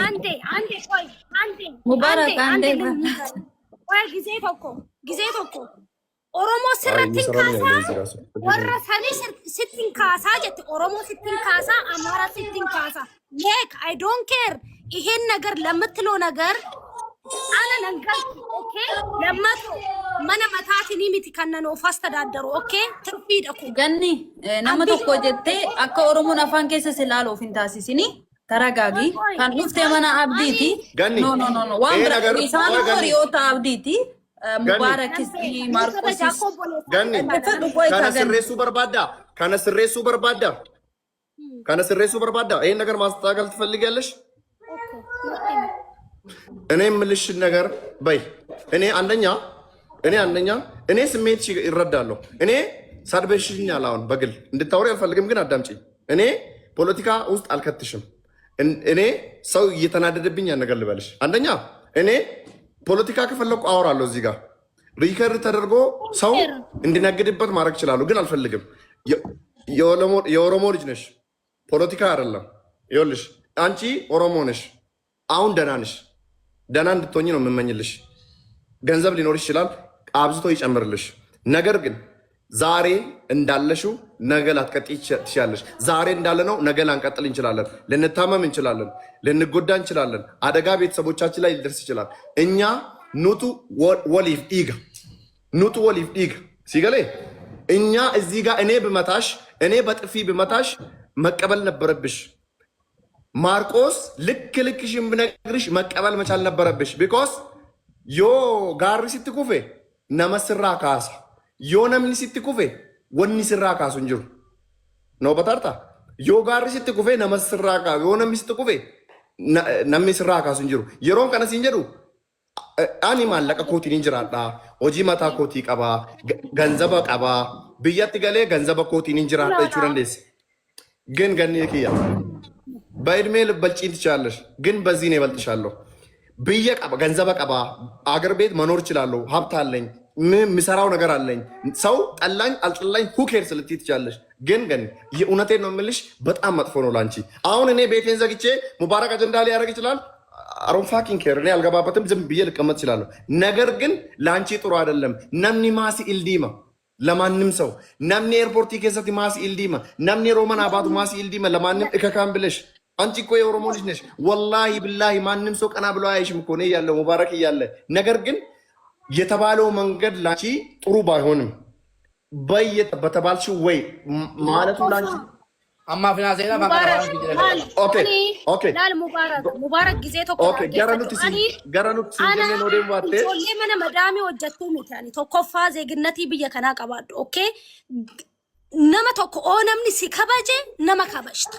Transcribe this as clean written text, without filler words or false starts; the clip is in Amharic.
አንዴ ቆይ አንዴ ሙባረክ አንዴ ቆይ ጊዜ ተኮ ኦሮሞ ስራትን ካሳ ወረሰኒ ስትን ካሳ ጀት ኦሮሞ ስትን ካሳ አማራ ስትን ካሳ ሌክ አይ ዶንት ኬር ይሄን ነገር ለምትለው ነገር አለ ነገር ኦኬ ለማቶ ማነ መታቲኒ ሚቲ ከነኖ ፋስተዳደሩ ኦኬ ትርፊ ደኩ ገኒ ነመቶ ኮጀቴ አከ ኦሮሞ ናፋን ከሰ ስላሎ ፊንታሲሲኒ ተረጋጊ ካን ኡፍቴ ማና አብዲቲ ኖ ኖ ኖ ኖ ዋን ብራ ኢሳን ኮሪዮታ አብዲቲ ሙባረክ እስቲ ማርቆስ ገኒ ከነስሬሱ በርባዳ ይሄን ነገር ማስተካከል ትፈልጊያለሽ? እኔ የምልሽ ነገር በይ እኔ አንደኛ እኔ ስሜት ይረዳለሁ። እኔ ሳድበሽኛል አሁን በግል እንድታወሪ አልፈልግም፣ ግን አዳምጪኝ። እኔ ፖለቲካ ውስጥ አልከትሽም። እኔ ሰው እየተናደደብኝ ያን ነገር ልበልሽ። አንደኛ እኔ ፖለቲካ ከፈለኩ አወራለሁ። እዚህ ጋር ሪከርድ ተደርጎ ሰው እንዲነግድበት ማድረግ እችላለሁ፣ ግን አልፈልግም። የኦሮሞ ልጅ ነሽ፣ ፖለቲካ አይደለም። ይኸውልሽ አንቺ ኦሮሞ ነሽ፣ አሁን ደህና ነሽ። ደህና እንድትሆኝ ነው የምመኝልሽ። ገንዘብ ሊኖርሽ ይችላል፣ አብዝቶ ይጨምርልሽ። ነገር ግን ዛሬ እንዳለሽው ነገ ላትቀጥይ ትችያለሽ። ዛሬ እንዳለነው ነገ ላንቀጥል እንችላለን። ልንታመም እንችላለን፣ ልንጎዳ እንችላለን። አደጋ ቤተሰቦቻችን ላይ ሊደርስ ይችላል። እኛ ኑቱ ወሊፍ ዲጋ ሲገሌ እኛ እዚህ ጋር እኔ በጥፊ ብመታሽ መቀበል ነበረብሽ። ማርቆስ ልክሽን ብነግርሽ መቀበል መቻል ነበረብሽ። ቢኮስ ዮ ጋሪ ሲትኩፌ ነመስራ ካሳ ዮ ነምኒ ሲትኩፌ ወኒ ስራ ካሱ እንጅሩ ነው በታርታ ዮ ጋሪ ሲትኩፌ ነመስራ ካ ዮ ነምኒ ሲትኩፌ ነምኒ ስራ ካሱ እንጅሩ የሮን ከነ ሲንጀሩ አኒ ማለቀ ኮቲን እንጅራዳ ሆጂ ማታ ኮቲ ቀባ ገንዘበ ቀባ ብያት ገሌ ገንዘበ ኮቲን እንጅራዳ ይቹረንዴስ ግን ገኔ ከያ በእድሜ ልበልጪኝ ትችላለሽ፣ ግን በዚህ ነው ይበልጥሻለሁ። ብዬ ቀባ ገንዘበ ቀባ አገር ቤት መኖር እችላለሁ፣ ሀብት አለኝ፣ ምሰራው ነገር አለኝ። ሰው ጠላኝ አልጠላኝ ሁኬር ስልትይ ትችላለሽ። ግን የእውነቴን ነው የምልሽ፣ በጣም መጥፎ ነው ላንቺ። አሁን እኔ ቤቴን ዘግቼ ሙባረክ አጀንዳ ሊያደርግ ይችላል። አሮን ፋኪንግ ኬር እኔ አልገባበትም፣ ዝም ብዬ ልቀመጥ እችላለሁ። ነገር ግን ላንቺ ጥሩ አይደለም። ነምኒ ማሲ ኢልዲማ ለማንም ሰው ነምኒ ኤርፖርት ከሰቲ ማሲ ኢልዲማ ነምኒ ሮማን አባቱ ማሲ ኢልዲማ ለማንም እከካም ብለሽ አንቺ እኮ የኦሮሞ ልጅ ነሽ። ወላሂ ብላሂ ማንም ሰው ቀና ብሎ አይሽም እኮ ነው ያለው ሙባረክ እያለ። ነገር ግን የተባለው መንገድ ላንቺ ጥሩ ባይሆንም በተባልሽው ወይ ማለቱ ላንቺ አማ ፊናንስ ላ ሙባረክ ጊዜ ቶኮ መነ መዳሚ ወጀቱ ሚታኒ ቶኮፋ ዜግነቲ ብየ ከና ቀባዱ ኦኬ ነመ ቶኮ ኦነምኒ ሲከበጀ ነመ ከበሽታ